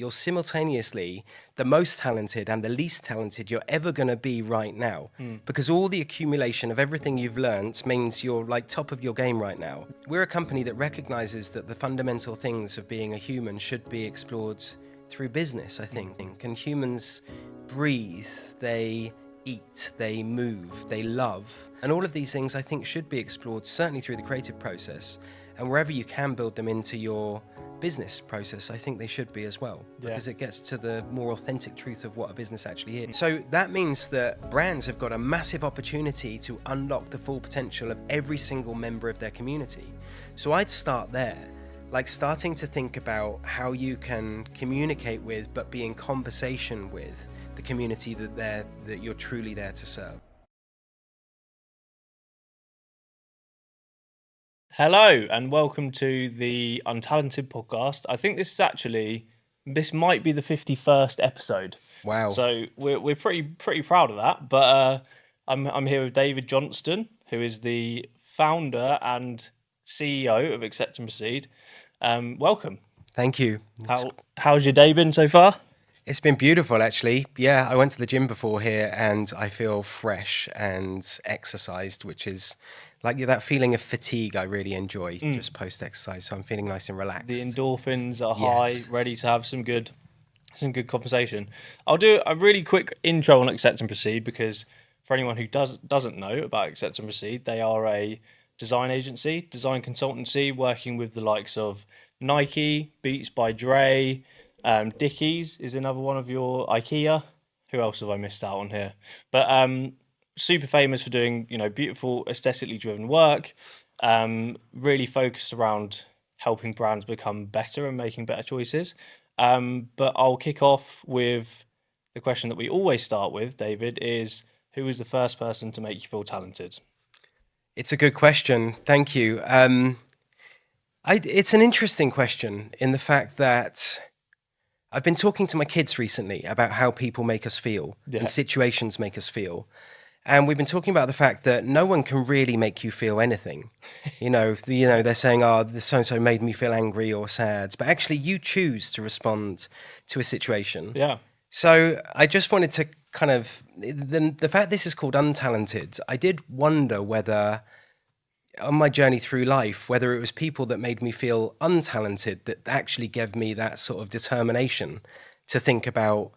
You're simultaneously the most talented and the least talented you're ever going to be right now, because all the accumulation of everything you've learned means you're like top of your game right now. We're a company that recognizes that the fundamental things of being a human should be explored through business, I think. And humans breathe, they eat, they move, they love. And all of these things I think should be explored certainly through the creative process. And wherever you can build them into your business process, I think they should be as well, because it gets to the more authentic truth of what a business actually is. So that means that brands have got a massive opportunity to unlock the full potential of every single member of their community. So I'd start there, like starting to think about how you can communicate with, but be in conversation with the community that you're truly there to serve. Hello and welcome to the Untalented Podcast. I think this might be the 51st episode. Wow. So we're pretty proud of that. But I'm here with David Johnston, who is the founder and CEO of Accept and Proceed. Welcome. Thank you. How's your day been so far? It's been beautiful, actually. Yeah, I went to the gym before here and I feel fresh and exercised, which is like that feeling of fatigue I really enjoy just post-exercise. So I'm feeling nice and relaxed. The endorphins are high, ready to have some good conversation. I'll do a really quick intro on Accept and Proceed, because for anyone who doesn't know about Accept and Proceed, they are a design agency, design consultancy, working with the likes of Nike, Beats by Dre, Dickies is another one of your, IKEA. Who else have I missed out on here? But super famous for doing, beautiful, aesthetically driven work, really focused around helping brands become better and making better choices. But I'll kick off with the question that we always start with, David, is who was the first person to make you feel talented? It's a good question. Thank you. It's an interesting question in the fact that I've been talking to my kids recently about how people make us feel and situations make us feel. And we've been talking about the fact that no one can really make you feel anything. They're saying, this so-and-so made me feel angry or sad, but actually you choose to respond to a situation. Yeah. So I just wanted to kind of, the fact this is called Untalented, I did wonder whether on my journey through life, whether it was people that made me feel untalented that actually gave me that sort of determination to think about,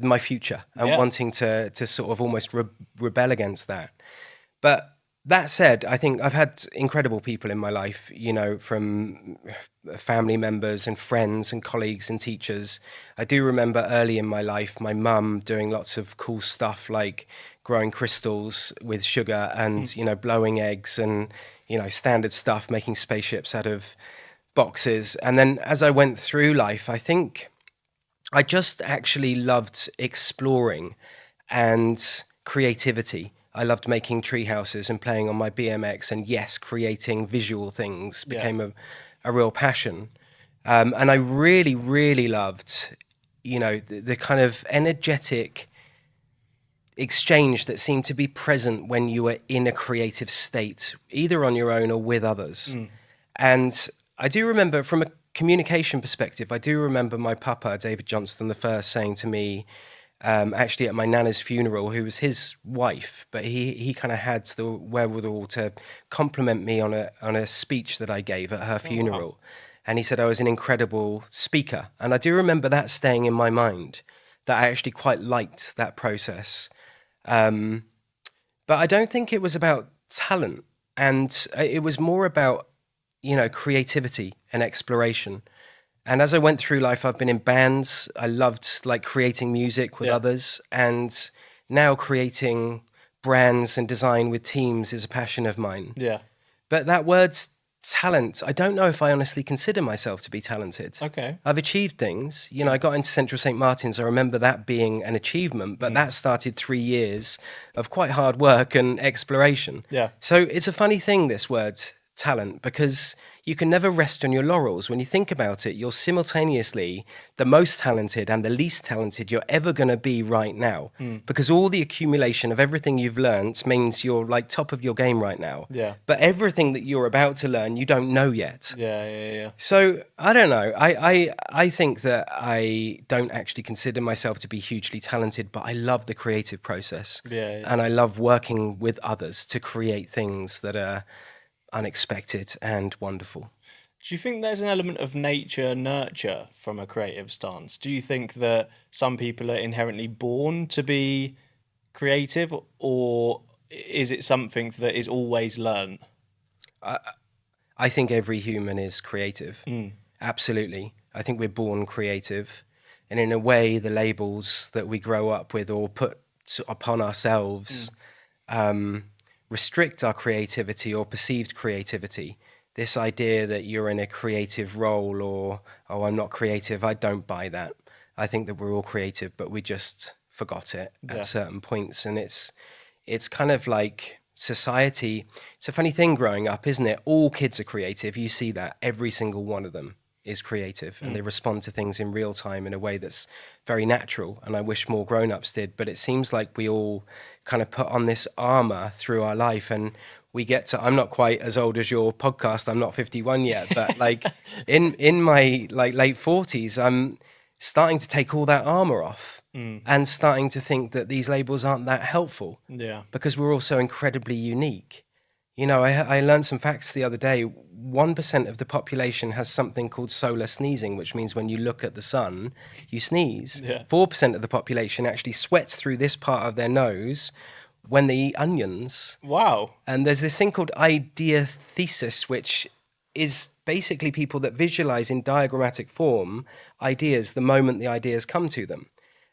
my future and wanting to sort of almost rebel against that. But that said, I think I've had incredible people in my life, from family members and friends and colleagues and teachers. I do remember early in my life, my mum doing lots of cool stuff like growing crystals with sugar and, blowing eggs and, standard stuff, making spaceships out of boxes. And then as I went through life, I think I just actually loved exploring and creativity. I loved making tree houses and playing on my BMX, and creating visual things became a real passion. And I really, really loved, the kind of energetic exchange that seemed to be present when you were in a creative state, either on your own or with others. And I do remember, from a communication perspective, I do remember my papa, David Johnston, the first, saying to me, actually at my nana's funeral, who was his wife, but he kind of had the wherewithal to compliment me on a speech that I gave at her funeral. Wow. And he said I was an incredible speaker. And I do remember that staying in my mind, that I actually quite liked that process. But I don't think it was about talent. And it was more about, creativity and exploration. And as I went through life, I've been in bands. I loved creating music with others. And now creating brands and design with teams is a passion of mine. Yeah. But that word's talent, I don't know if I honestly consider myself to be talented. Okay. I've achieved things. I got into Central St. Martin's. I remember that being an achievement, but that started 3 years of quite hard work and exploration. Yeah. So it's a funny thing, this word, talent, because you can never rest on your laurels. When you think about it, you're simultaneously the most talented and the least talented you're ever going to be right now, because all the accumulation of everything you've learned means you're like top of your game right now. Yeah. But everything that you're about to learn, you don't know yet. Yeah. So I don't know. I think that I don't actually consider myself to be hugely talented, but I love the creative process. Yeah. And I love working with others to create things that are unexpected and wonderful. Do you think there's an element of nature nurture from a creative stance? Do you think that some people are inherently born to be creative, or is it something that is always learned? I think every human is creative. Absolutely. I think we're born creative. And in a way, the labels that we grow up with or put upon ourselves restrict our creativity or perceived creativity. This idea that you're in a creative role or, oh, I'm not creative, I don't buy that. I think that we're all creative, but we just forgot it at certain points. And it's kind of like society. It's a funny thing growing up, isn't it? All kids are creative. You see that. Every single one of them is creative, and they respond to things in real time in a way that's very natural. And I wish more grown-ups did, but it seems like we all kind of put on this armor through our life, and we get to, I'm not quite as old as your podcast, I'm not 51 yet, but like in my like late 40s, I'm starting to take all that armor off and starting to think that these labels aren't that helpful. Yeah. Because we're all so incredibly unique. You know, I learned some facts the other day. 1% of the population has something called solar sneezing, which means when you look at the sun, you sneeze. 4% of the population actually sweats through this part of their nose when they eat onions. Wow. And there's this thing called ideathesis, which is basically people that visualize in diagrammatic form ideas the moment the ideas come to them.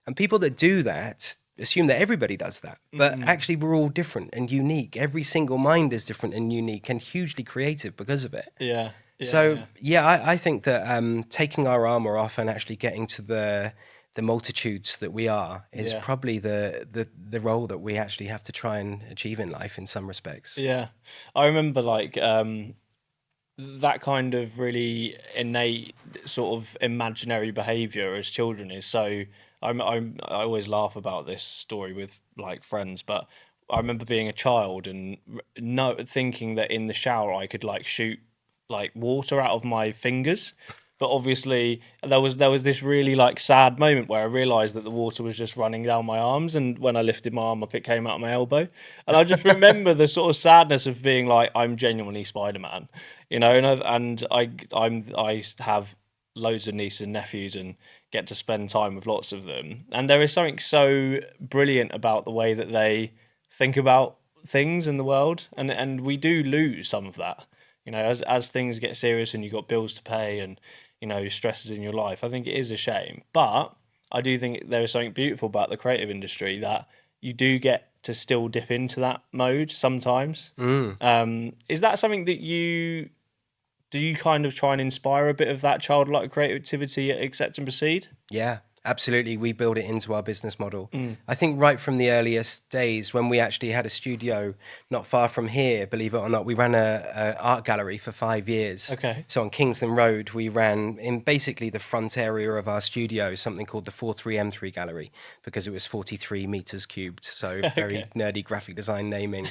And people that do that assume that everybody does that, but actually we're all different and unique. Every single mind is different and unique and hugely creative because of it. I think that taking our armor off and actually getting to the multitudes that we are is probably the role that we actually have to try and achieve in life in some respects. Yeah, I remember like that kind of really innate sort of imaginary behavior as children is so. I always laugh about this story with like friends, but I remember being a child and thinking that in the shower I could like shoot like water out of my fingers, but obviously there was this really like sad moment where I realised that the water was just running down my arms, and when I lifted my arm up, it came out of my elbow, and I just remember the sort of sadness of being like, I'm genuinely Spider-Man, you know, and I have loads of nieces and nephews and get to spend time with lots of them, and there is something so brilliant about the way that they think about things in the world, and we do lose some of that, you know, as things get serious and you've got bills to pay and, you know, stresses in your life. I think it is a shame, but I do think there is something beautiful about the creative industry that you do get to still dip into that mode sometimes. Is that something that do you kind of try and inspire a bit of that childlike creativity at Accept and Proceed? Yeah, absolutely. We build it into our business model. I think right from the earliest days when we actually had a studio not far from here, believe it or not, we ran a art gallery for 5 years. Okay. So on Kingsland Road, we ran in basically the front area of our studio, something called the 43M3 Gallery, because it was 43 meters cubed. So very nerdy graphic design naming.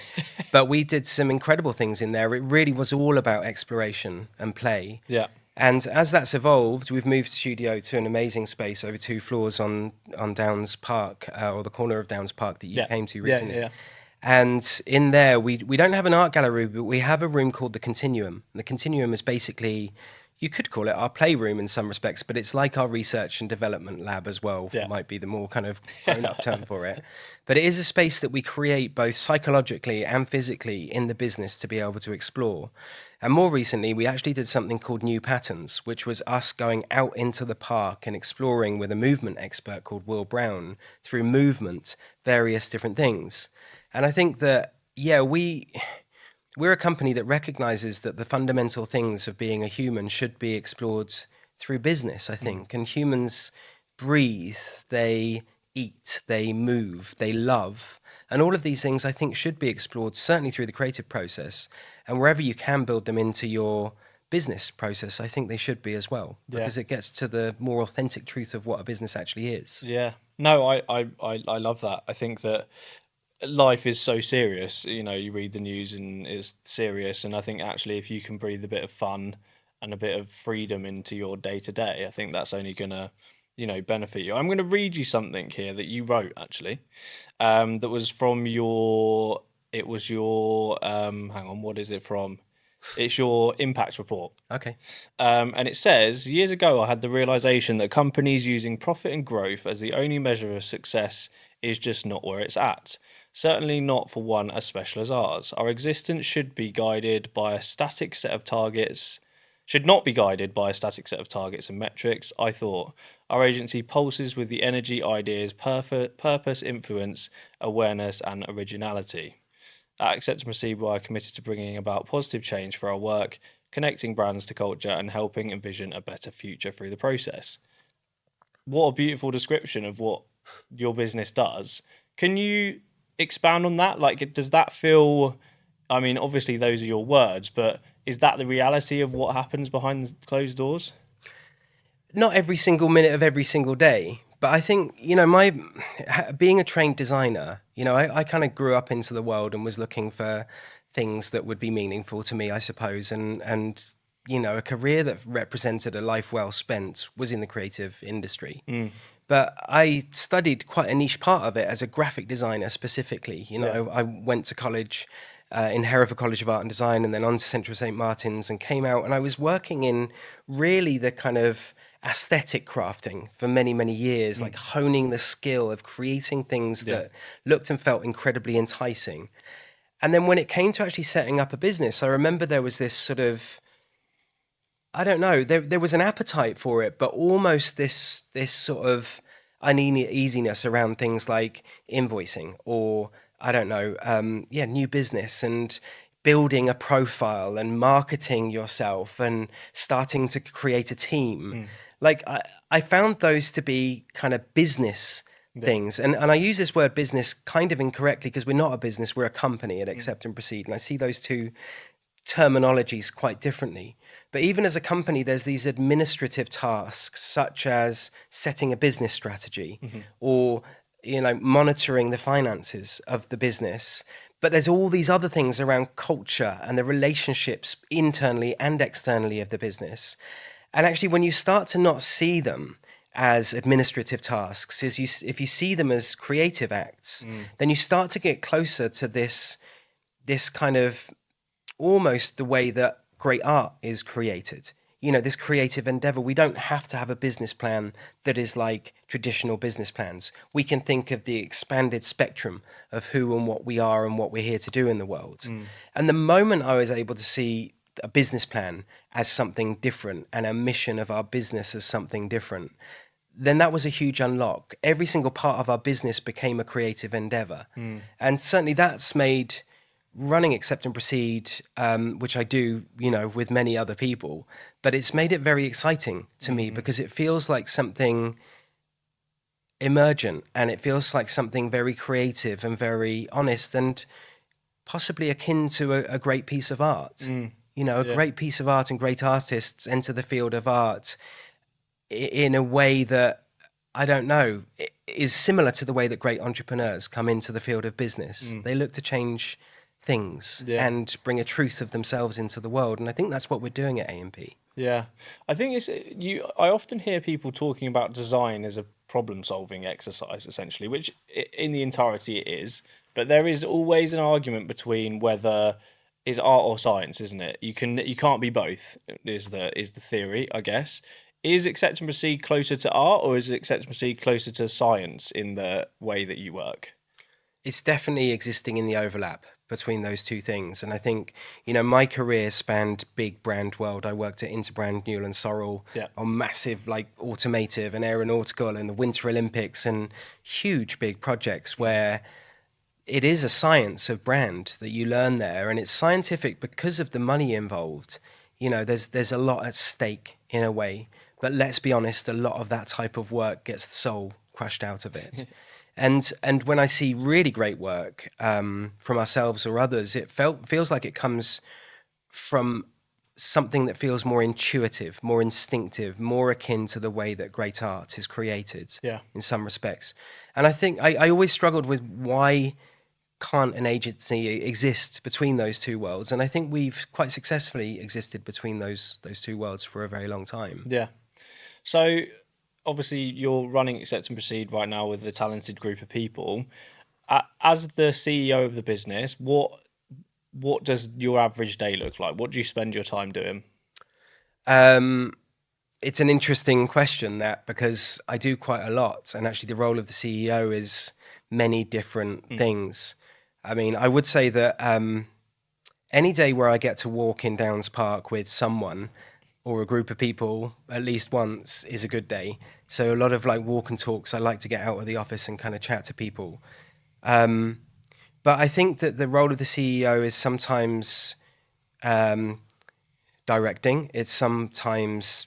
But we did some incredible things in there. It really was all about exploration and play. Yeah. And as that's evolved, we've moved studio to an amazing space over 2 floors on Downs Park, or the corner of Downs Park that you came to recently. And in there, we don't have an art gallery, but we have a room called the Continuum. And the Continuum is basically, you could call it our playroom in some respects, but it's like our research and development lab as well. Might be the more kind of grown-up term for it. But it is a space that we create both psychologically and physically in the business to be able to explore. And more recently, we actually did something called New Patterns, which was us going out into the park and exploring with a movement expert called Will Brown through movement, various different things. And I think that, we're a company that recognizes that the fundamental things of being a human should be explored through business, I think. And humans breathe, they eat, they move, they love. And all of these things I think should be explored, certainly through the creative process. And wherever you can build them into your business process, I think they should be as well, because it gets to the more authentic truth of what a business actually is. Yeah. No, I love that. I think that life is so serious. You know, you read the news and it's serious. And I think actually if you can breathe a bit of fun and a bit of freedom into your day to day, I think that's only going to, you know, benefit you. I'm going to read you something here that you wrote actually, that was from your, it was your, hang on, what is it from? It's your impact report. Okay. And it says, years ago, I had the realization that companies using profit and growth as the only measure of success is just not where it's at. Certainly not for one as special as ours. Our existence should be guided by a static set of targets, should not be guided by a static set of targets and metrics, I thought. Our agency pulses with the energy, ideas, purpose, influence, awareness, and originality. At Accept and Proceed, we are committed to bringing about positive change for our work, connecting brands to culture, and helping envision a better future through the process. What a beautiful description of what your business does. Can you expound on that? Like, does that feel, I mean, obviously those are your words, but is that the reality of what happens behind the closed doors? Not every single minute of every single day. But I think, you know, being a trained designer, you know, I kind of grew up into the world and was looking for things that would be meaningful to me, I suppose. And you know, a career that represented a life well spent was in the creative industry. But I studied quite a niche part of it as a graphic designer specifically. You know, I went to college in Hereford College of Art and Design and then on to Central St. Martin's and came out and I was working in really the kind of aesthetic crafting for many, many years, like honing the skill of creating things that looked and felt incredibly enticing. And then when it came to actually setting up a business, I remember there was this sort of, I don't know, there was an appetite for it, but almost this sort of uneasiness around things like invoicing or, I don't know, new business and building a profile and marketing yourself and starting to create a team. Like I found those to be kind of business things. And I use this word business kind of incorrectly because we're not a business, we're a company at Accept and Proceed. And I see those two terminologies quite differently. But even as a company, there's these administrative tasks such as setting a business strategy or, you know, monitoring the finances of the business. But there's all these other things around culture and the relationships internally and externally of the business. And actually, when you start to not see them as administrative tasks, if you see them as creative acts, then you start to get closer to this kind of almost the way that great art is created. You know, this creative endeavor, we don't have to have a business plan that is like traditional business plans. We can think of the expanded spectrum of who and what we are and what we're here to do in the world. And the moment I was able to see a business plan as something different and a mission of our business as something different, then that was a huge unlock. Every single part of our business became a creative endeavor. And certainly that's made running Accept and Proceed, which I do, you know, with many other people, but it's made it very exciting to me because it feels like something emergent and it feels like something very creative and very honest and possibly akin to a great piece of art. You know, a great piece of art and great artists enter the field of art in a way that, I don't know, is similar to the way that great entrepreneurs come into the field of business. They look to change things and bring a truth of themselves into the world. And I think that's what we're doing at A&P. Yeah. I think I often hear people talking about design as a problem-solving exercise, essentially, which in the entirety it is. But there is always an argument between whether it's art or science, isn't it? You can't be both, is the theory, I guess. Is Accept and Proceed closer to art or is Accept and Proceed closer to science in the way that you work? It's definitely existing in the overlap between those two things. And I think, you know, my career spanned big brand world. I worked at Interbrand, Newell and Sorrell on massive, like, automotive and aeronautical and the Winter Olympics and huge big projects where it is a science of brand that you learn there. And it's scientific because of the money involved. You know, there's a lot at stake in a way. But let's be honest, a lot of that type of work gets the soul crushed out of it. And when I see really great work from ourselves or others, it feels like it comes from something that feels more intuitive, more instinctive, more akin to the way that great art is created in some respects. And I think I always struggled with why can't an agency exist between those two worlds? And I think we've quite successfully existed between those two worlds for a very long time. Yeah. So obviously you're running Accept and Proceed right now with a talented group of people. As the CEO of the business, what does your average day look like? What do you spend your time doing? It's an interesting question, that, because I do quite a lot. And actually the role of the CEO is many different things. I mean, I would say that any day where I get to walk in Downs Park with someone or a group of people at least once is a good day. So a lot of like walk and talks. I like to get out of the office and kind of chat to people. But I think that the role of the CEO is sometimes directing. It's sometimes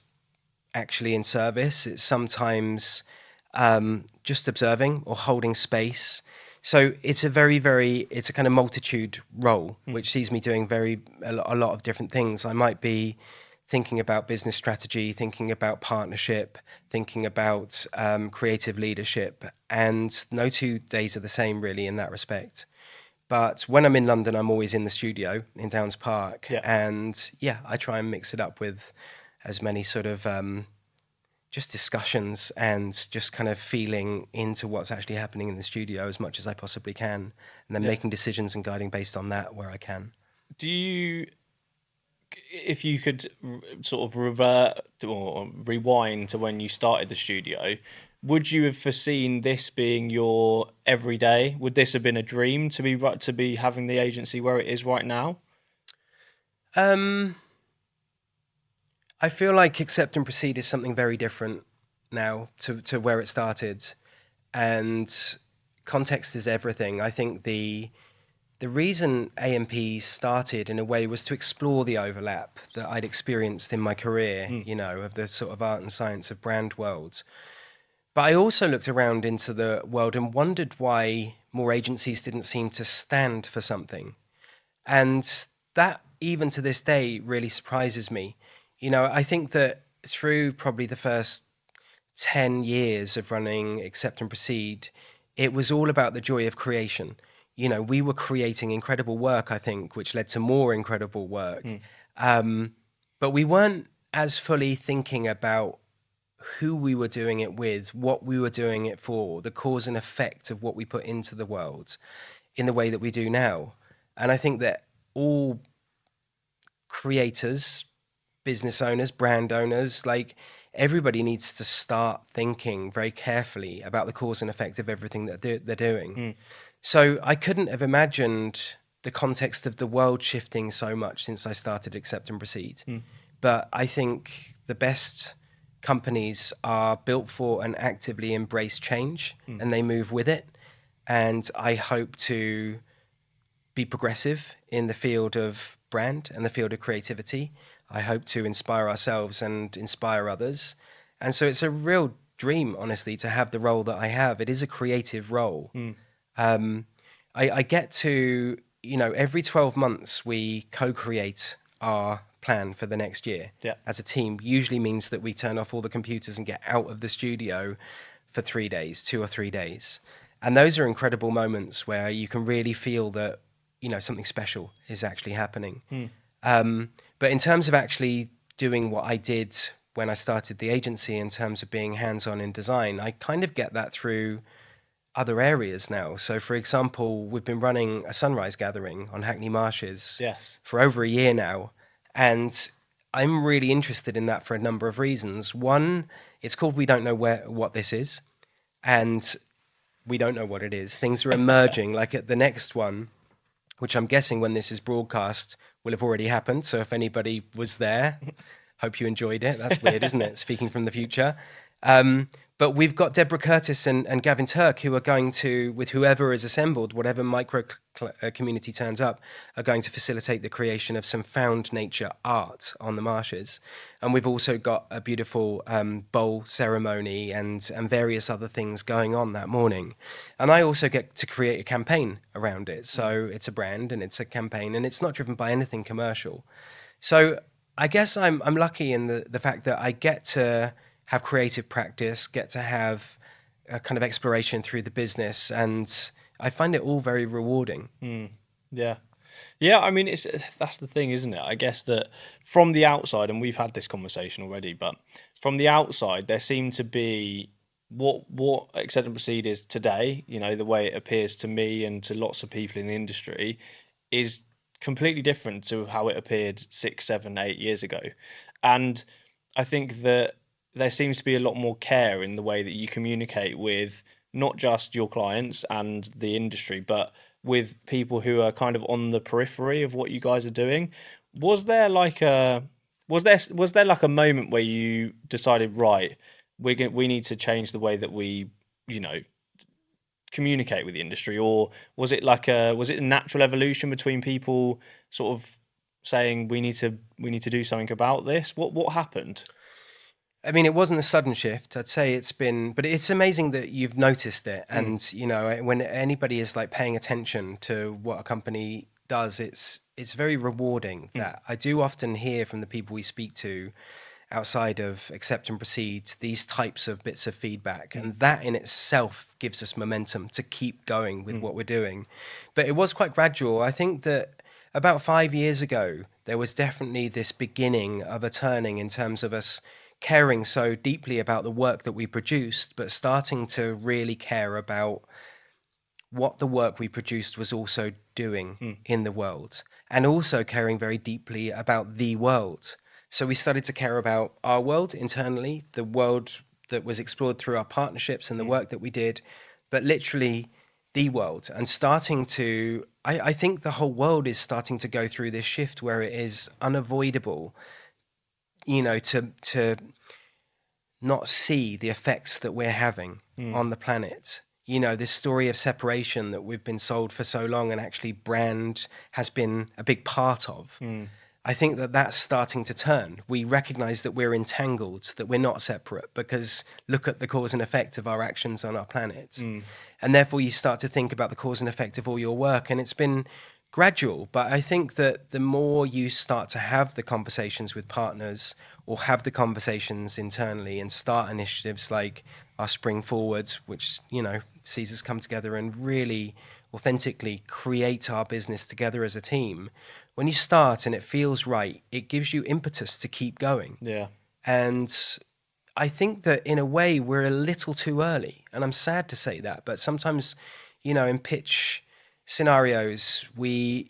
actually in service. It's sometimes just observing or holding space. So it's a it's a kind of multitude role, which sees me doing a lot of different things. I might be thinking about business strategy, thinking about partnership, thinking about creative leadership. And no 2 days are the same, really, in that respect. But when I'm in London, I'm always in the studio in Downs Park. Yeah. And I try and mix it up with as many sort of just discussions and just kind of feeling into what's actually happening in the studio as much as I possibly can. And then making decisions and guiding based on that where I can. Do you, if you could sort of revert or rewind to when you started the studio, would you have foreseen this being your everyday? Would this have been a dream to be having the agency where it is right now? I feel like Accept and Proceed is something very different now to where it started, and context is everything. I think the reason AMP started in a way was to explore the overlap that I'd experienced in my career, of the sort of art and science of brand worlds. But I also looked around into the world and wondered why more agencies didn't seem to stand for something. And that, even to this day, really surprises me. I think that through probably the first 10 years of running Accept and Proceed, it was all about the joy of creation. We were creating incredible work, I think, which led to more incredible work. But we weren't as fully thinking about who we were doing it with, what we were doing it for, the cause and effect of what we put into the world in the way that we do now. And I think that all creators, business owners, brand owners, like everybody needs to start thinking very carefully about the cause and effect of everything that they're doing. So I couldn't have imagined the context of the world shifting so much since I started Accept and Proceed. But I think the best companies are built for and actively embrace change, and they move with it. And I hope to be progressive in the field of brand and the field of creativity. I hope to inspire ourselves and inspire others. And so it's a real dream, honestly, to have the role that I have. It is a creative role. I get to, every 12 months we co-create our plan for the next year as a team. Usually means that we turn off all the computers and get out of the studio for 3 days, 2 or 3 days. And those are incredible moments where you can really feel that, something special is actually happening. But in terms of actually doing what I did when I started the agency in terms of being hands-on in design, I kind of get that through other areas now. So, for example, we've been running a sunrise gathering on Hackney Marshes for over a year now. And I'm really interested in that for a number of reasons. One, it's called We Don't Know What This Is. And we don't know what it is. Things are emerging. Like at the next one, which I'm guessing when this is broadcast will have already happened. So if anybody was there, hope you enjoyed it. That's weird, isn't it? Speaking from the future. But we've got Deborah Curtis and Gavin Turk who are going to, with whoever is assembled, whatever micro community turns up, are going to facilitate the creation of some found nature art on the marshes. And we've also got a beautiful bowl ceremony and various other things going on that morning. And I also get to create a campaign around it. So it's a brand and it's a campaign and it's not driven by anything commercial. So I guess I'm lucky in the fact that I get to have creative practice, get to have a kind of exploration through the business, and I find it all very rewarding. Yeah. I mean, that's the thing, isn't it? I guess that from the outside, and we've had this conversation already, but from the outside, there seemed to be what Accept and Proceed is today. You know, the way it appears to me and to lots of people in the industry is completely different to how it appeared 6, 7, 8 years ago, and I think that there seems to be a lot more care in the way that you communicate with not just your clients and the industry, but with people who are kind of on the periphery of what you guys are doing. Was there like a moment where you decided, right, we need to change the way that we, communicate with the industry, or was it a natural evolution between people sort of saying we need to do something about this? What happened? I mean, it wasn't a sudden shift. I'd say but it's amazing that you've noticed it. And, when anybody is like paying attention to what a company does, it's very rewarding. That I do often hear from the people we speak to outside of Accept and Proceed, these types of bits of feedback. And that in itself gives us momentum to keep going with what we're doing. But it was quite gradual. I think that about 5 years ago, there was definitely this beginning of a turning in terms of us caring so deeply about the work that we produced, but starting to really care about what the work we produced was also doing in the world, and also caring very deeply about the world. So we started to care about our world internally, the world that was explored through our partnerships and the work that we did, but literally the world, and starting to, I think the whole world is starting to go through this shift where it is unavoidable, to not see the effects that we're having on the planet. This story of separation that we've been sold for so long and actually brand has been a big part of. I think that that's starting to turn. We recognize that we're entangled, that we're not separate, because look at the cause and effect of our actions on our planet. And therefore you start to think about the cause and effect of all your work. And it's been gradual, but I think that the more you start to have the conversations with partners or have the conversations internally and start initiatives like our Spring Forwards, which, sees us come together and really authentically create our business together as a team. When you start and it feels right, it gives you impetus to keep going. Yeah. And I think that in a way we're a little too early, and I'm sad to say that, but sometimes, in pitch scenarios, we're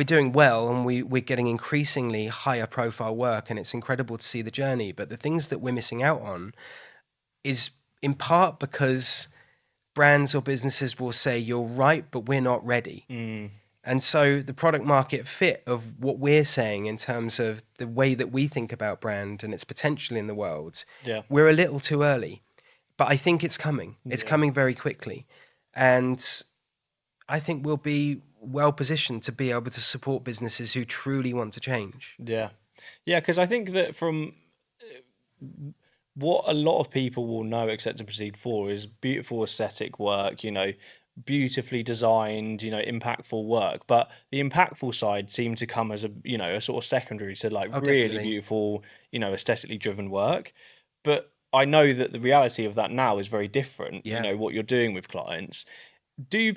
doing well and we're getting increasingly higher profile work, and it's incredible to see the journey. But the things that we're missing out on is in part because brands or businesses will say, you're right, but we're not ready. And so the product market fit of what we're saying in terms of the way that we think about brand and its potential in the world, we're a little too early. But I think it's coming. It's coming very quickly. And I think we'll be well positioned to be able to support businesses who truly want to change. Yeah, because I think that from what a lot of people will know Accept and Proceed for is beautiful aesthetic work, beautifully designed, impactful work. But the impactful side seemed to come as a sort of secondary to really definitely. beautiful, aesthetically driven work. But I know that the reality of that now is very different, what you're doing with clients. Do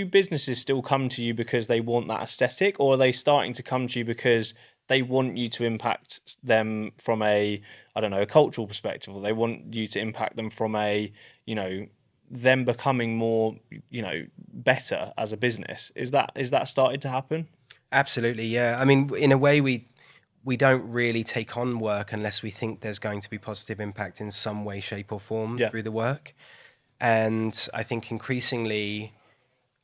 businesses still come to you because they want that aesthetic, or are they starting to come to you because they want you to impact them from a cultural perspective, or they want you to impact them from a, them becoming more, better as a business? Is that started to happen? Absolutely, yeah. I mean, in a way, we don't really take on work unless we think there's going to be positive impact in some way, shape, or form through the work. And I think increasingly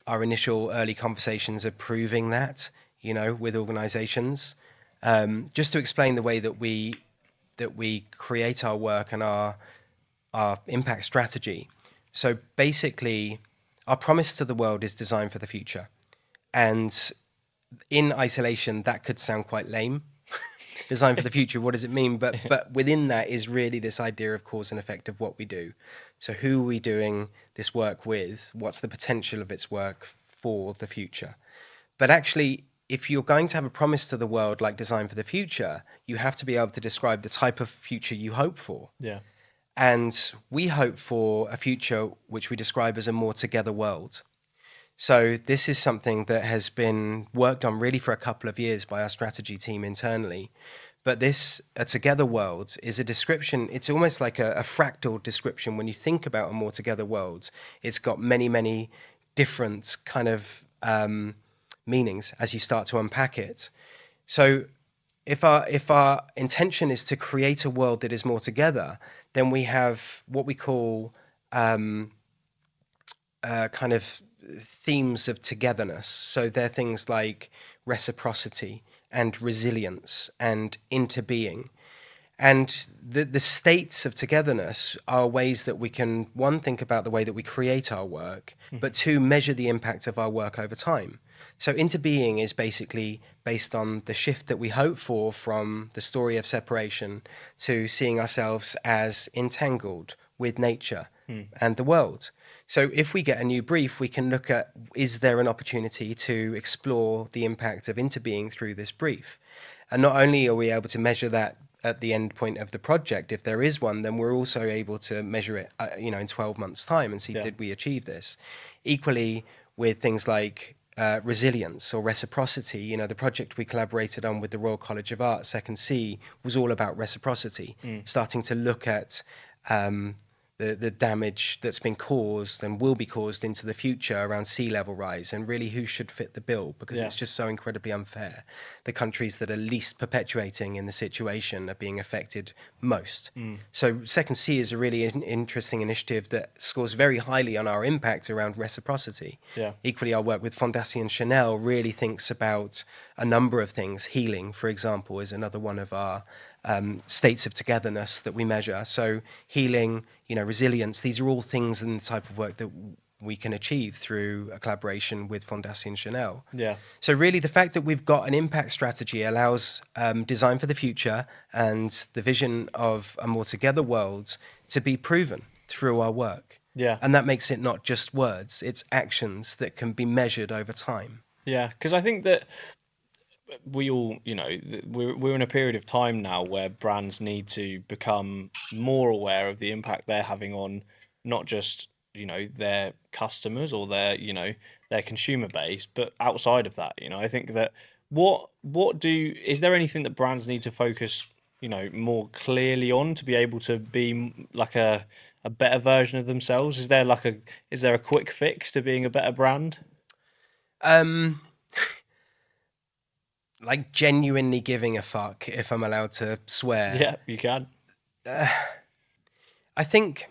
our initial early conversations are proving that, with organizations. Just to explain the way that we create our work and our our impact strategy. So basically, our promise to the world is design for the future. And in isolation, that could sound quite lame. Design for the future, what does it mean? But within that is really this idea of cause and effect of what we do. So who are we doing this work with? What's the potential of its work for the future? But actually, if you're going to have a promise to the world like design for the future, you have to be able to describe the type of future you hope for. Yeah. And we hope for a future which we describe as a more together world. So this is something that has been worked on really for a couple of years by our strategy team internally. But this a together world is a description. It's almost like a fractal description. When you think about a more together world, it's got many, many different kind of meanings as you start to unpack it. So if our intention is to create a world that is more together, then we have what we call kind of themes of togetherness. So they're things like reciprocity and resilience and interbeing. And the states of togetherness are ways that we can, one, think about the way that we create our work, but two, measure the impact of our work over time. So interbeing is basically based on the shift that we hope for from the story of separation to seeing ourselves as entangled with nature and the world. So if we get a new brief, we can look at, is there an opportunity to explore the impact of interbeing through this brief? And not only are we able to measure that at the end point of the project, if there is one, then we're also able to measure it, in 12 months' time and see, did we achieve this? Equally with things like resilience or reciprocity. The project we collaborated on with the Royal College of Art, Second C, was all about reciprocity, starting to look at the damage that's been caused and will be caused into the future around sea level rise, and really who should fit the bill, because it's just so incredibly unfair. The countries that are least perpetuating in the situation are being affected most. So Second C is a really interesting initiative that scores very highly on our impact around reciprocity. Equally, our work with Fondation Chanel really thinks about a number of things. Healing, for example, is another one of our states of togetherness that we measure. So healing, resilience, these are all things in the type of work that we can achieve through a collaboration with Fondation Chanel. So really the fact that we've got an impact strategy allows design for the future and the vision of a more together world to be proven through our work. And that makes it not just words, it's actions that can be measured over time. Because I think that we all, we're in a period of time now where brands need to become more aware of the impact they're having on not just, their customers or their consumer base, but outside of that. I think that is there anything that brands need to focus, more clearly on to be able to be like a better version of themselves? Is there a quick fix to being a better brand? Like genuinely giving a fuck, if I'm allowed to swear. Yeah, you can. I think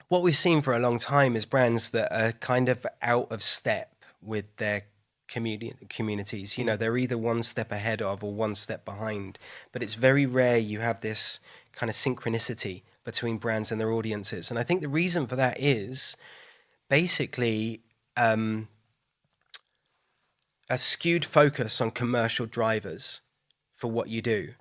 what we've seen for a long time is brands that are kind of out of step with their communities. They're either one step ahead of or one step behind, but it's very rare you have this kind of synchronicity between brands and their audiences. And I think the reason for that is basically a skewed focus on commercial drivers for what you do.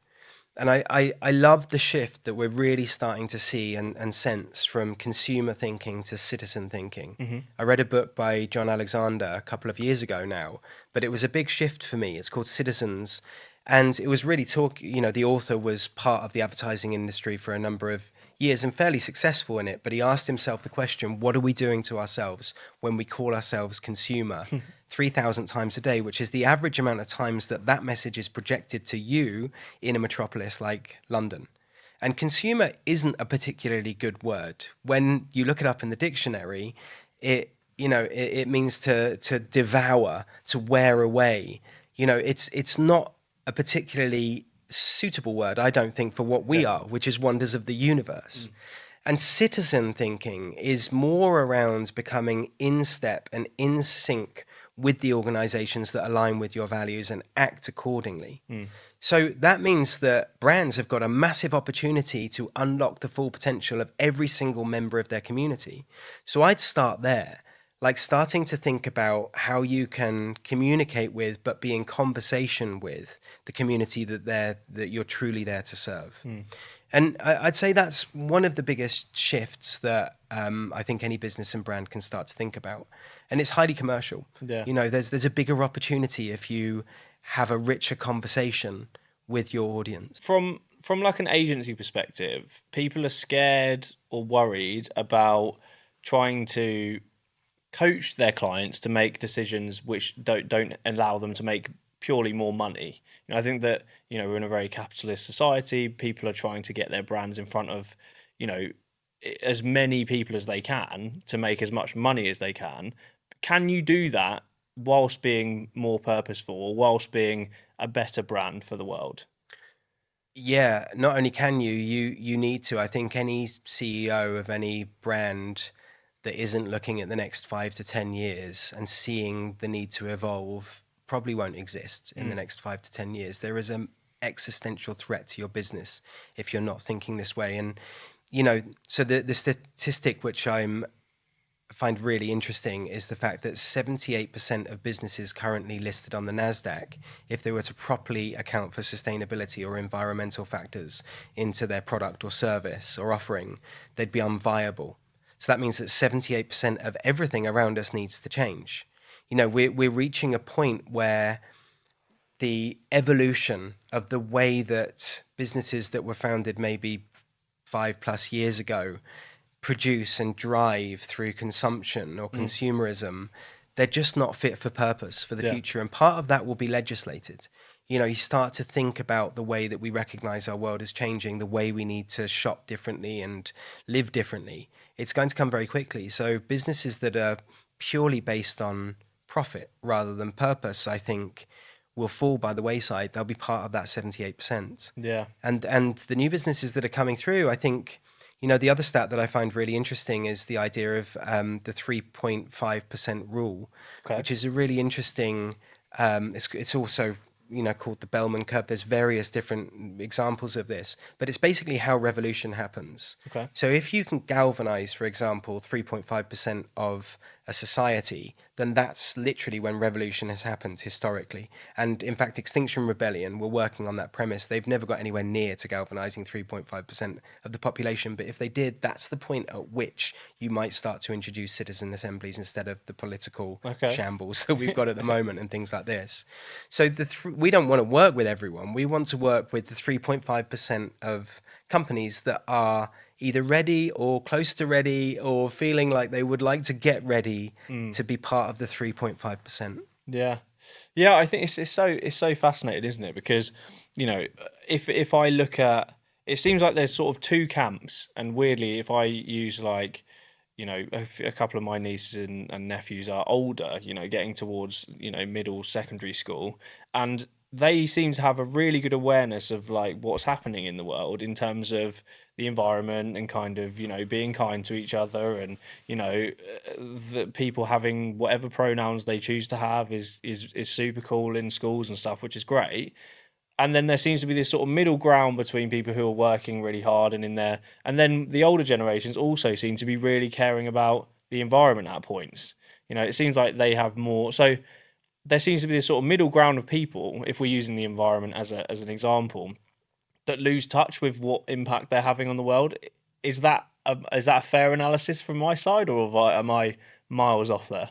And I love the shift that we're really starting to see and sense from consumer thinking to citizen thinking. I read a book by John Alexander a couple of years ago now, but it was a big shift for me. It's called Citizens. And it was really the author was part of the advertising industry for a number of years and fairly successful in it. But he asked himself the question, what are we doing to ourselves when we call ourselves consumer 3,000 times a day, which is the average amount of times that message is projected to you in a metropolis like London. And consumer isn't a particularly good word. When you look it up in the dictionary, it means to devour, to wear away. It's not a particularly suitable word, I don't think, for what we are, which is wonders of the universe. And citizen thinking is more around becoming in step and in sync with the organizations that align with your values and act accordingly. So that means that brands have got a massive opportunity to unlock the full potential of every single member of their community. So I'd start there, like starting to think about how you can communicate with, but be in conversation with the community that you're truly there to serve. And I'd say that's one of the biggest shifts that I think any business and brand can start to think about. And it's highly commercial. Yeah. You know, there's a bigger opportunity if you have a richer conversation with your audience. From like an agency perspective, people are scared or worried about trying to coach their clients to make decisions which don't allow them to make purely more money. You know, I think that, you know, we're in a very capitalist society. People are trying to get their brands in front of, you know, as many people as they can to make as much money as they can. Can you do that whilst being more purposeful, or whilst being a better brand for the world? Yeah, not only can you need to. I think any CEO of any brand that isn't looking at the next 5 to 10 years and seeing the need to evolve probably won't exist in the next 5 to 10 years. There is an existential threat to your business if you're not thinking this way. And, you know, so the statistic which I find really interesting is the fact that 78% of businesses currently listed on the NASDAQ, if they were to properly account for sustainability or environmental factors into their product or service or offering, they'd be unviable. So that means that 78% of everything around us needs to change. You know, we're reaching a point where the evolution of the way that businesses that were founded maybe 5+ years ago produce and drive through consumption or consumerism, they're just not fit for purpose for the future. And part of that will be legislated. You know, you start to think about the way that we recognize our world is changing, the way we need to shop differently and live differently. It's going to come very quickly. So businesses that are purely based on profit rather than purpose, I think, will fall by the wayside. They'll be part of that 78%. Yeah. And the new businesses that are coming through, I think, you know, the other stat that I find really interesting is the idea of the 3.5% rule, which is a really interesting, it's also, you know, called the Bellman curve. There's various different examples of this, but it's basically how revolution happens. Okay. So if you can galvanize, for example, 3.5% of a society, then that's literally when revolution has happened historically. And in fact, Extinction Rebellion were working on that premise. They've never got anywhere near to galvanizing 3.5% of the population. But if they did, that's the point at which you might start to introduce citizen assemblies instead of the political shambles that we've got at the moment and things like this. So we don't want to work with everyone. We want to work with the 3.5% of companies that are either ready or close to ready or feeling like they would like to get ready to be part of the 3.5%. Yeah. Yeah, I think it's so fascinating, isn't it? Because, you know, if I look at, it seems like there's sort of two camps, and weirdly, if I use like, you know, a couple of my nieces and nephews are older, you know, getting towards, you know, middle secondary school, and they seem to have a really good awareness of like what's happening in the world in terms of the environment and kind of, you know, being kind to each other, and, you know, that people having whatever pronouns they choose to have is super cool in schools and stuff, which is great. And then there seems to be this sort of middle ground between people who are working really hard and in there. And then the older generations also seem to be really caring about the environment at points. You know, it seems like they have more. So there seems to be this sort of middle ground of people, if we're using the environment as an example, that lose touch with what impact they're having on the world. Is that a fair analysis from my side, or am I miles off there?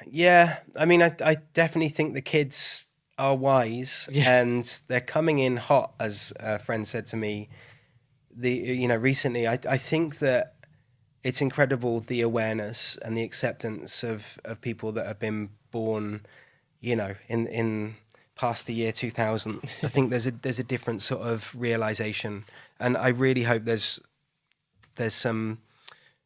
Yeah, I mean, I definitely think the kids are wise, and they're coming in hot, as a friend said to me recently. I think that it's incredible, the awareness and the acceptance of people that have been born, you know, in past the year 2000. I think there's a different sort of realization, and I really hope there's some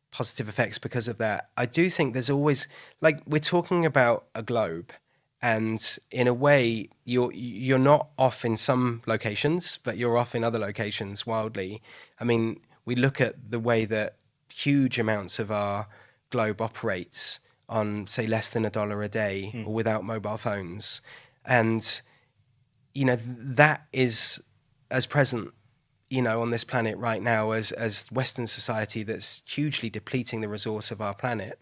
positive effects because of that. I do think there's always, like, we're talking about a globe, and in a way you're not off in some locations, but you're off in other locations wildly. I mean, we look at the way that huge amounts of our globe operates on, say, less than $1 a day or without mobile phones. And, that is as present, on this planet right now as Western society that's hugely depleting the resource of our planet.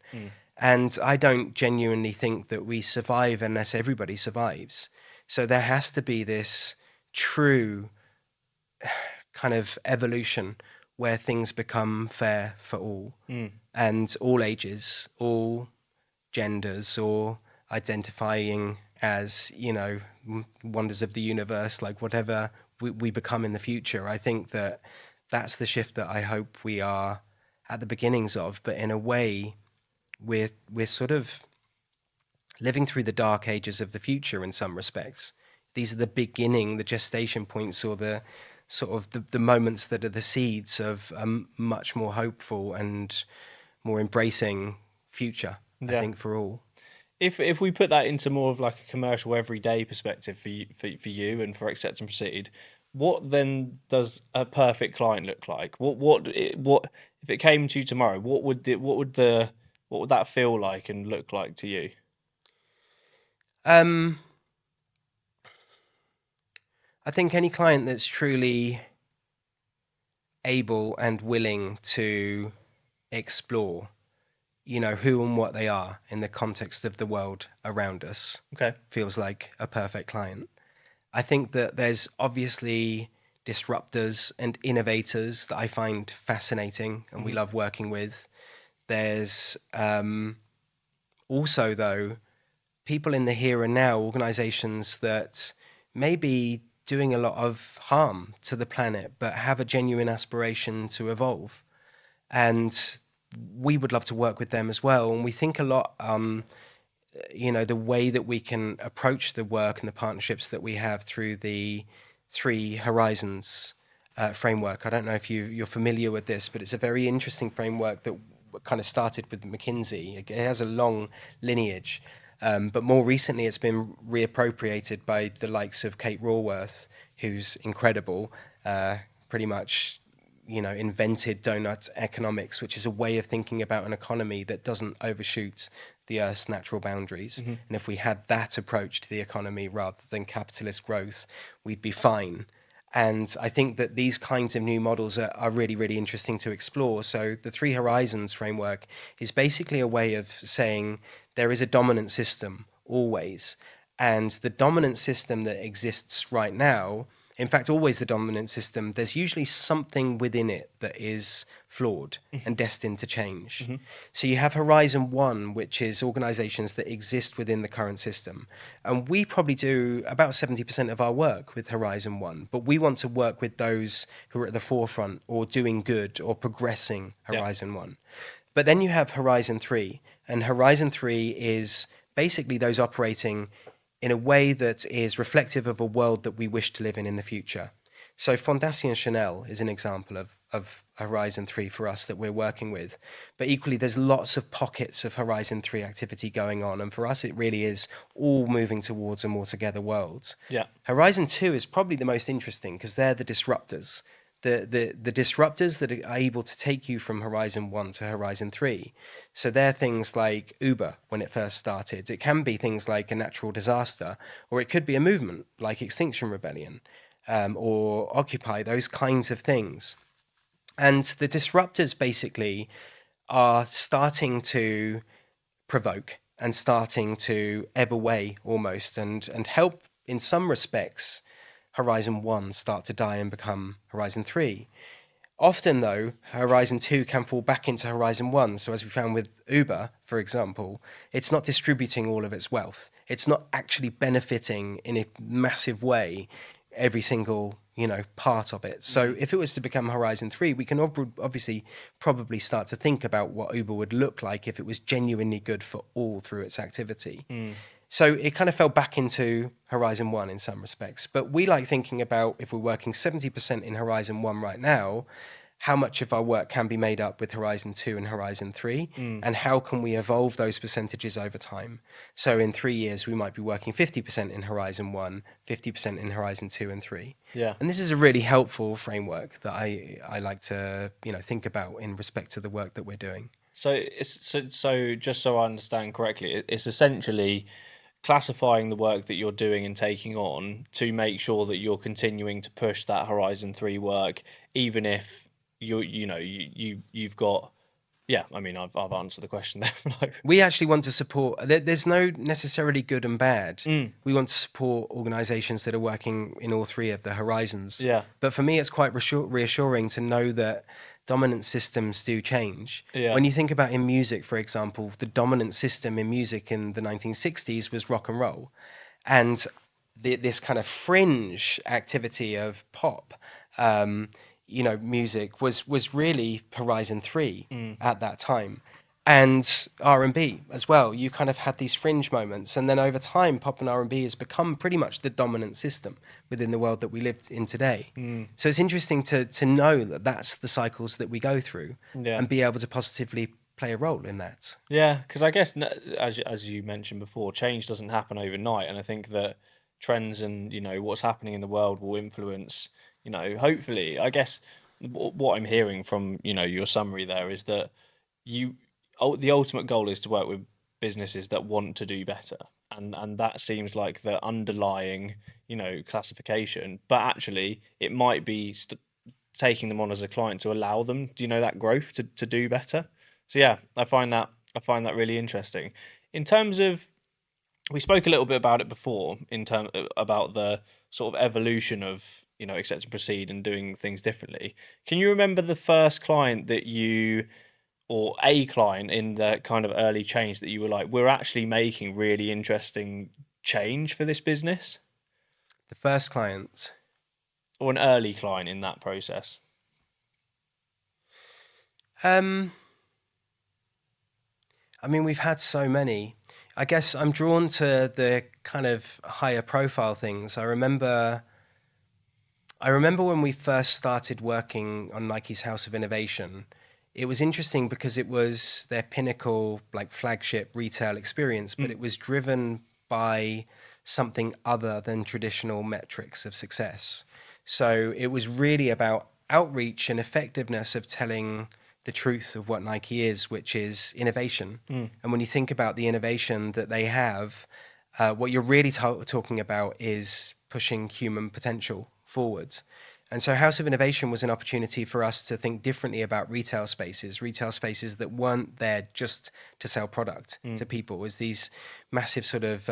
And I don't genuinely think that we survive unless everybody survives. So there has to be this true kind of evolution where things become fair for all and all ages, all genders, or identifying as, wonders of the universe, like whatever we become in the future. I think that that's the shift that I hope we are at the beginnings of, but in a way we're sort of living through the dark ages of the future in some respects. These are the gestation points, or the sort of the moments that are the seeds of a much more hopeful and more embracing future, I think, for all. If we put that into more of like a commercial everyday perspective for you and for Accept and Proceed, what then does a perfect client look like? What if it came to you tomorrow? What would that feel like and look like to you? I think any client that's truly able and willing to explore, who and what they are in the context of the world around us, feels like a perfect client. I think that there's obviously disruptors and innovators that I find fascinating and we love working with. There's also, though, people in the here and now, organizations that may be doing a lot of harm to the planet but have a genuine aspiration to evolve. And we would love to work with them as well. And we think a lot, the way that we can approach the work and the partnerships that we have through the Three Horizons framework. I don't know if you're familiar with this, but it's a very interesting framework that kind of started with McKinsey. It has a long lineage, but more recently it's been reappropriated by the likes of Kate Raworth, who's incredible, pretty much invented donut economics, which is a way of thinking about an economy that doesn't overshoot the Earth's natural boundaries. And if we had that approach to the economy rather than capitalist growth, we'd be fine. And I think that these kinds of new models are really, really interesting to explore. So the Three Horizons framework is basically a way of saying there is a dominant system always. And the dominant system that exists right now, in fact, always the dominant system, there's usually something within it that is flawed and destined to change. So you have Horizon 1, which is organizations that exist within the current system. And we probably do about 70% of our work with Horizon 1, but we want to work with those who are at the forefront or doing good or progressing Horizon 1. But then you have Horizon 3, and Horizon 3 is basically those operating in a way that is reflective of a world that we wish to live in the future. So Fondation Chanel is an example of Horizon 3 for us that we're working with. But equally, there's lots of pockets of Horizon 3 activity going on. And for us, it really is all moving towards a more together world. Yeah. Horizon 2 is probably the most interesting because they're the disruptors. The disruptors that are able to take you from Horizon 1 to Horizon 3. So they're things like Uber when it first started. It can be things like a natural disaster, or it could be a movement like Extinction Rebellion, or Occupy, those kinds of things. And the disruptors basically are starting to provoke and starting to ebb away almost and help in some respects Horizon 1 start to die and become Horizon 3. Often, though, Horizon 2 can fall back into Horizon 1. So as we found with Uber, for example, it's not distributing all of its wealth. It's not actually benefiting in a massive way every single, part of it. So if it was to become Horizon 3, we can obviously probably start to think about what Uber would look like if it was genuinely good for all through its activity. So it kind of fell back into Horizon 1 in some respects. But we like thinking about, if we're working 70% in Horizon 1 right now, how much of our work can be made up with Horizon 2 and Horizon 3, and how can we evolve those percentages over time? So in 3 years, we might be working 50% in Horizon 1, 50% in Horizon 2 and 3. Yeah. And this is a really helpful framework that I like to think about in respect to the work that we're doing. So it's so just so I understand correctly, it's essentially classifying the work that you're doing and taking on to make sure that you're continuing to push that Horizon 3 work, even if you've got. Yeah, I mean, I've answered the question there. We actually want to support. There's no necessarily good and bad. We want to support organisations that are working in all three of the horizons. Yeah. But for me, it's quite reassuring to know that dominant systems do change. Yeah. When you think about in music, for example, the dominant system in music in the 1960s was rock and roll, and this kind of fringe activity of pop. Music was really Horizon 3 at that time, and R&B as well. You kind of had these fringe moments, and then over time, pop and R&B has become pretty much the dominant system within the world that we live in today. So it's interesting to know that that's the cycles that we go through, and be able to positively play a role in that. Yeah, because I guess, as you mentioned before, change doesn't happen overnight, and I think that trends and what's happening in the world will influence. Hopefully, I guess what I'm hearing from your summary there is that the ultimate goal is to work with businesses that want to do better, and that seems like the underlying classification. But actually, it might be taking them on as a client to allow them that growth to do better. So yeah, I find that really interesting. In terms of, we spoke a little bit about it before about the sort of evolution of accept and proceed and doing things differently. Can you remember the first client or a client in the kind of early change that you were like, we're actually making really interesting change for this business? The first client, or an early client in that process? I mean, we've had so many. I guess I'm drawn to the kind of higher profile things. I remember when we first started working on Nike's House of Innovation, it was interesting because it was their pinnacle, like flagship retail experience, but it was driven by something other than traditional metrics of success. So it was really about outreach and effectiveness of telling the truth of what Nike is, which is innovation. And when you think about the innovation that they have, what you're really talking about is pushing human potential forwards. And so House of Innovation was an opportunity for us to think differently about retail spaces that weren't there just to sell product to people. It was these massive sort of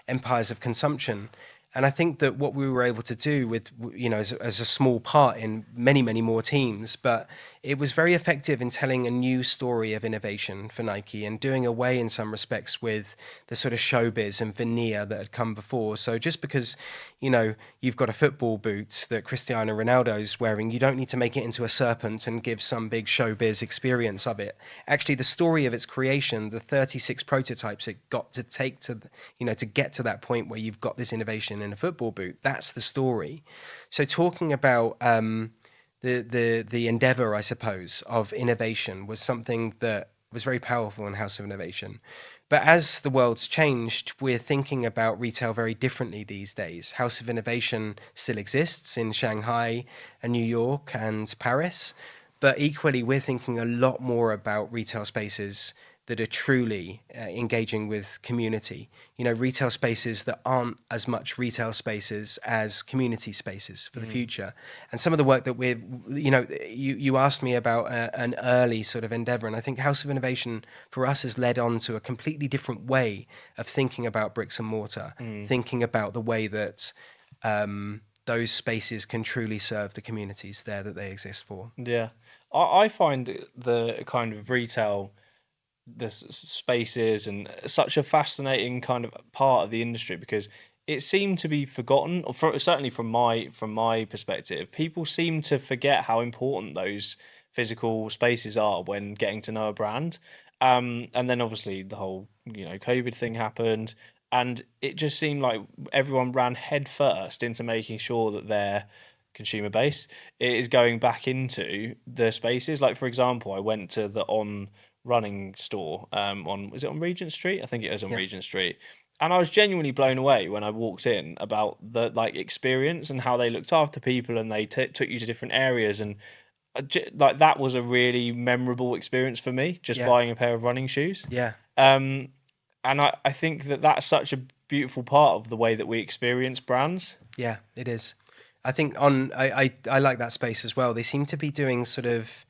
empires of consumption. And I think that what we were able to do with, as a small part in many, many more teams, but it was very effective in telling a new story of innovation for Nike and doing away in some respects with the sort of showbiz and veneer that had come before. So just because, you've got a football boot that Cristiano Ronaldo's wearing, you don't need to make it into a serpent and give some big showbiz experience of it. Actually, the story of its creation, the 36 prototypes it got to take to get to that point where you've got this innovation in a football boot, that's the story. So talking about the endeavor, I suppose, of innovation was something that was very powerful in House of Innovation. But as the world's changed, we're thinking about retail very differently these days. House of Innovation still exists in Shanghai and New York and Paris, but equally we're thinking a lot more about retail spaces that are truly engaging with community. Retail spaces that aren't as much retail spaces as community spaces for the future. And some of the work that you asked me about an early sort of endeavor, and I think House of Innovation for us has led on to a completely different way of thinking about bricks and mortar, thinking about the way that those spaces can truly serve the communities there that they exist for. Yeah. I find the kind of retail, the spaces, and such a fascinating kind of part of the industry, because it seemed to be forgotten, or certainly from my perspective, people seem to forget how important those physical spaces are when getting to know a brand. And then obviously the whole COVID thing happened, and it just seemed like everyone ran headfirst into making sure that their consumer base is going back into the spaces. Like, for example, I went to the On Running store was it on Regent Street? I think it was on Regent Street. And I was genuinely blown away when I walked in about the experience and how they looked after people, and they took you to different areas, and that was a really memorable experience for me, just buying a pair of running shoes. Yeah. And I think that that's such a beautiful part of the way that we experience brands. Yeah, it is. I think I like that space as well. They seem to be doing sort of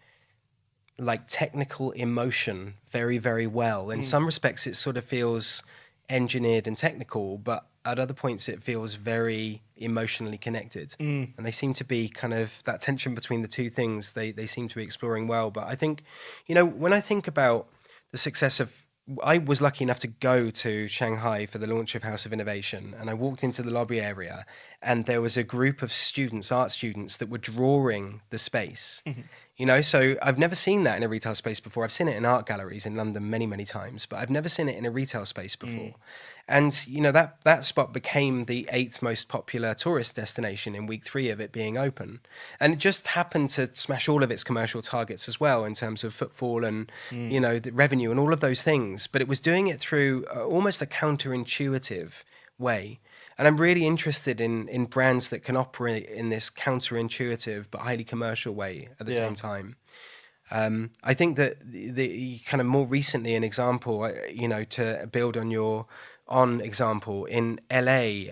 like technical emotion very, very well. In some respects, it sort of feels engineered and technical, but at other points, it feels very emotionally connected. And they seem to be kind of that tension between the two things. They seem to be exploring well. But I think, when I think about the success of, I was lucky enough to go to Shanghai for the launch of House of Innovation, and I walked into the lobby area, and there was a group of students, art students, that were drawing the space. So I've never seen that in a retail space before. I've seen it in art galleries in London many, many times, but I've never seen it in a retail space before. And, that spot became the 8th most popular tourist destination in week 3 of it being open. And it just happened to smash all of its commercial targets as well in terms of footfall and, the revenue and all of those things. But it was doing it through almost a counterintuitive way. And I'm really interested in brands that can operate in this counterintuitive but highly commercial way at the same time. I think that the kind of more recently an example, to build on your example, in LA,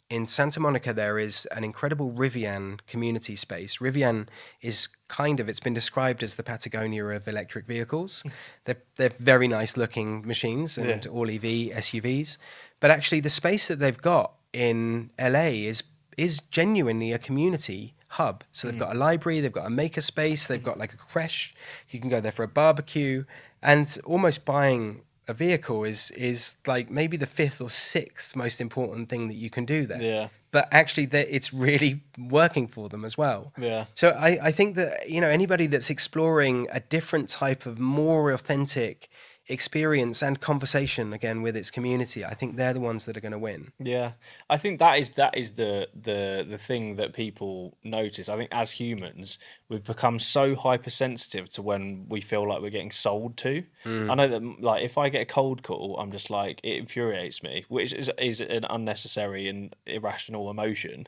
in Santa Monica, there is an incredible Rivian community space. Rivian is it's been described as the Patagonia of electric vehicles. They're very nice looking machines and all EV SUVs. But actually the space that they've got in LA is genuinely a community hub. So they've got a library, they've got a maker space, they've got like a creche. You can go there for a barbecue, and almost buying a vehicle is like maybe the 5th or 6th most important thing that you can do there. Yeah. But actually it's really working for them as well. Yeah. So I think that, anybody that's exploring a different type of more authentic experience and conversation again with its community, I think they're the ones that are going to win. Yeah, I think that is the thing that people notice. I think as humans, we've become so hypersensitive to when we feel like we're getting sold to. I know that, like, if I get a cold call, I'm just like, it infuriates me, which is an unnecessary and irrational emotion.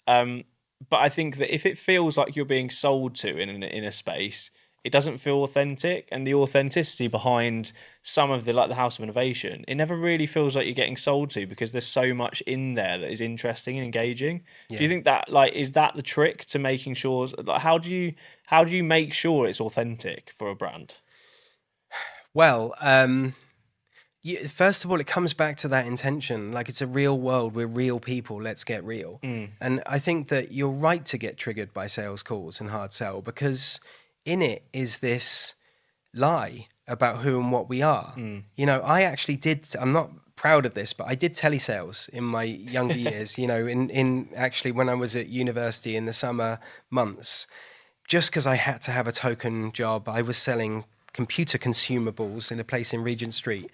But I think that if it feels like you're being sold to in a space, it doesn't feel authentic, and the authenticity behind some of the House of Innovation, it never really feels like you're getting sold to, because there's so much in there that is interesting and engaging. Yeah. Do you think that is that the trick to making sure? How do you make sure it's authentic for a brand? Well, first of all, it comes back to that intention. Like, it's a real world. We're real people. Let's get real. And I think that you're right to get triggered by sales calls and hard sell, because in it is this lie about who and what we are. I actually I'm not proud of this, but I did telesales in my younger years, in actually when I was at university in the summer months, just because I had to have a token job. I was selling computer consumables in a place in Regent Street.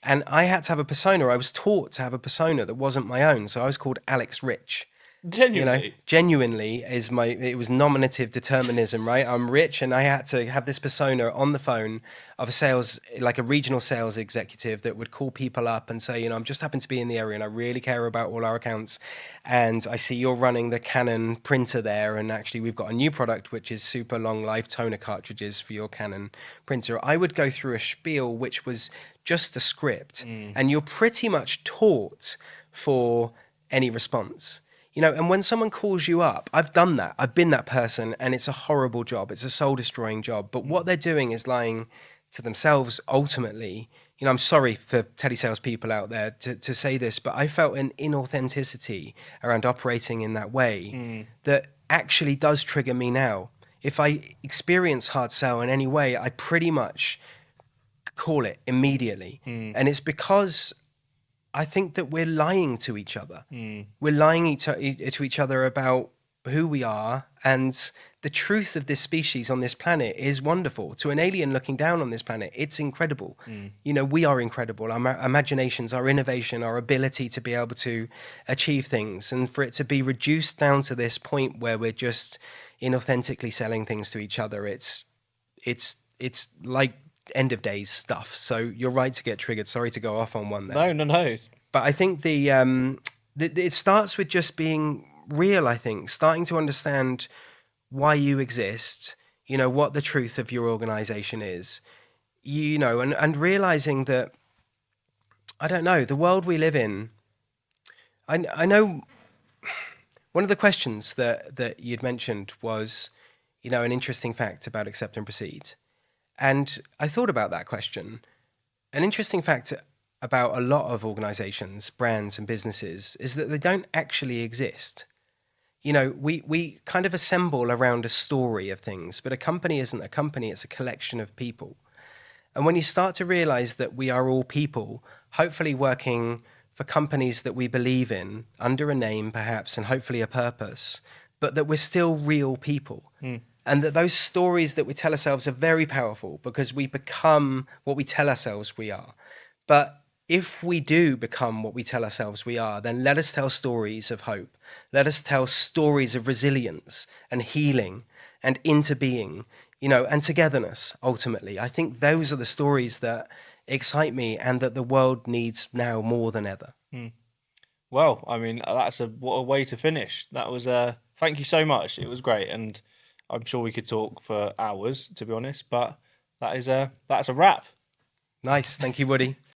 And I had to have a persona. I was taught to have a persona that wasn't my own. So I was called Alex Rich. Genuinely? Genuinely it was nominative determinism, right? I'm rich, and I had to have this persona on the phone of a regional sales executive that would call people up and say, I'm just happen to be in the area and I really care about all our accounts. And I see you're running the Canon printer there. And actually we've got a new product, which is super long life toner cartridges for your Canon printer. I would go through a spiel, which was just a script, and you're pretty much taught for any response. And when someone calls you up, I've done that. I've been that person, and it's a horrible job. It's a soul-destroying job. But what they're doing is lying to themselves ultimately. I'm sorry for telesales people out there to say this, but I felt an inauthenticity around operating in that way that actually does trigger me now. If I experience hard sell in any way, I pretty much call it immediately. And it's because I think that we're lying to each other. We're lying to each other about who we are, and the truth of this species on this planet is wonderful. To an alien looking down on this planet, it's incredible. We are incredible. Our imaginations, our innovation, our ability to be able to achieve things, and for it to be reduced down to this point where we're just inauthentically selling things to each other, it's like end of days stuff. So you're right to get triggered. Sorry to go off on one there. No. But I think it starts with just being real. I think starting to understand why you exist. What the truth of your organization is. And realizing that, I don't know, the world we live in I know one of the questions that you'd mentioned was, an interesting fact about accept and proceed. And I thought about that question. An interesting fact about a lot of organizations, brands and businesses is that they don't actually exist. We kind of assemble around a story of things, but a company isn't a company, it's a collection of people. And when you start to realize that we are all people, hopefully working for companies that we believe in, under a name perhaps, and hopefully a purpose, but that we're still real people. And that those stories that we tell ourselves are very powerful because we become what we tell ourselves we are. But if we do become what we tell ourselves we are, then let us tell stories of hope. Let us tell stories of resilience and healing and interbeing, and togetherness, ultimately. I think those are the stories that excite me and that the world needs now more than ever. Well, I mean, what a way to finish. That was thank you so much. It was great, and I'm sure we could talk for hours, to be honest. But that's a wrap. Nice, thank you, Woody.